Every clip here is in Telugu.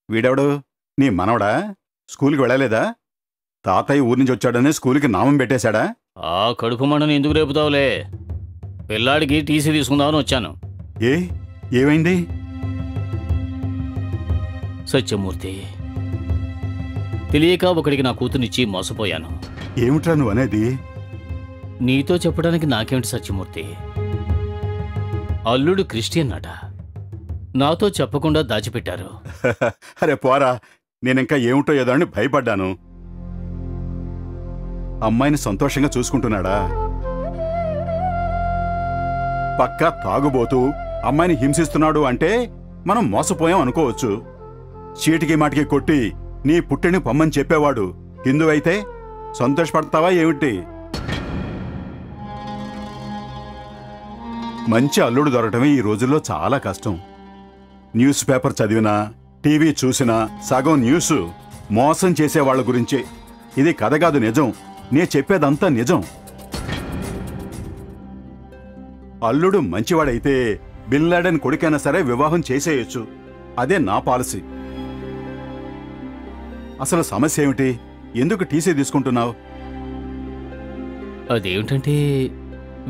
వీడెవడు? నీ మనవడా? స్కూల్కి వెళ్ళలేదా? తాతయ్య ఊరి నుంచి వచ్చాడని స్కూల్కి నామం పెట్టేశాడా? ఆ కడుపు మండని ఎందుకు రేపుతావులే? పిల్లాడికి టీసీ తీసుకుందామని వచ్చాను. ఏమైంది? సత్యమూర్తి, తెలియక ఒకడికి నా కూతునిచ్చి మోసపోయాను. ఏమిట్రా నువ్వు అనేది? నీతో చెప్పడానికి నాకేమిటి సత్యమూర్తి? అల్లుడు క్రిస్టియన్ అట, నాతో చెప్పకుండా దాచిపెట్టారు. అరే పోరా, నేనింకా ఏమిటో ఏదో అని భయపడ్డాను. అమ్మాయిని సంతోషంగా చూసుకుంటున్నాడా? పక్కా తాగుబోతూ అమ్మాయిని హింసిస్తున్నాడు అంటే మనం మోసపోయాం అనుకోవచ్చు. చీటికి మాటికి కొట్టి నీ పుట్టిని పొమ్మని చెప్పేవాడు హిందూ అయితే సంతోషపడతావా ఏమిటి? మంచి అల్లుడు దొరకటమే ఈ రోజుల్లో చాలా కష్టం. న్యూస్ పేపర్ చదివినా, టీవీ చూసినా సగం న్యూస్ మోసం చేసేవాళ్ల గురించే. ఇది కథ కాదు, నిజం. నే చెప్పేదంతా నిజం. అల్లుడు మంచివాడైతే బిన్ లాడెన్ కొడుకైనా సరే వివాహం చేసేయచ్చు. అదే నా పాలసీ. అసలు సమస్య ఏమిటి? ఎందుకు టీసీ తీసుకుంటున్నావు? అదేమిటంటే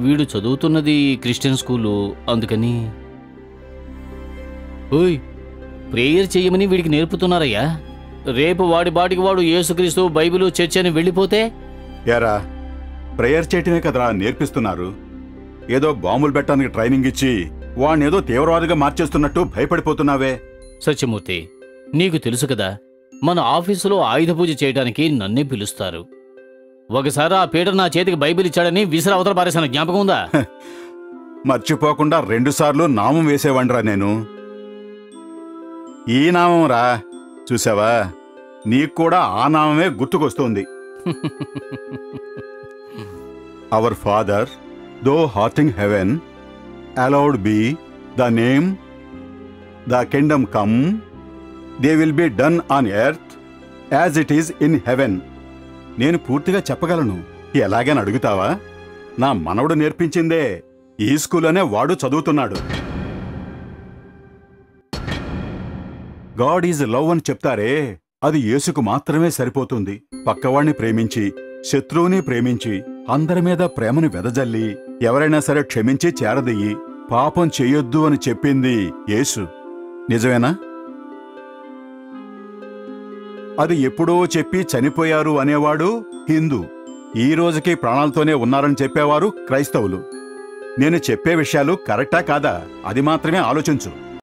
వీడు చదువుతున్నది క్రిస్టియన్ స్కూలు, అందుకని. ఓయ్, ప్రేయర్ చెయ్యమని వీడికి నేర్పుతున్నారయ్యా. రేపు వాడి బాటికి వాడు యేసుక్రీస్తు బైబిలు చర్చ్ అని వెళ్ళిపోతే? యారా, ప్రేయర్ చేయటమే కదరా నేర్పిస్తున్నారు. ఏదో బాంబులు పెట్టడానికి ట్రైనింగ్ ఇచ్చి వాణ్ణేదో తీవ్రవాదిగా మార్చేస్తున్నట్టు భయపడిపోతున్నావే. సత్యమూర్తి, నీకు తెలుసు కదా, మన ఆఫీసులో ఆయుధ పూజ చేయడానికి నన్నే పిలుస్తారు. ఒకసారి ఆ పీటర్ నా చేతికి బైబిల్ ఇచ్చాడని విసిరి అవతల పారేశాను, జ్ఞాపకం ఉందా? మర్చిపోకుండా 2 సార్లు నామం వేసేవాడిరా నేను. ఈ నామం రా, చూసావా? నీకు కూడా ఆ నామమే గుర్తుకొస్తోంది. Our father thou art in heaven, hallowed be the name, the kingdom come, thy will be done on earth as it is in heaven. నేను పూర్తిగా చెప్పగలను. ఎలాగని అడుగుతావా? నా మనవడు నేర్పించిందే. ఈ స్కూల్లోనే వాడు చదువుతున్నాడు. గాడ్ ఈజ్ లవ్ అని చెప్తారే, అది యేసుకు మాత్రమే సరిపోతుంది. పక్కవాణ్ణి ప్రేమించి, శత్రువుని ప్రేమించి, అందరి మీద ప్రేమను వెదజల్లి, ఎవరైనా సరే క్షమించి చేరదయ్యి, పాపం చెయ్యొద్దు అని చెప్పింది యేసు. నిజమేనా? అది ఎప్పుడో చెప్పి చనిపోయారు అనేవాడు హిందూ. ఈ రోజుకి ప్రాణాలతోనే ఉన్నారని చెప్పేవారు క్రైస్తవులు. నేను చెప్పే విషయాలు కరెక్టా కాదా అది మాత్రమే ఆలోచించు.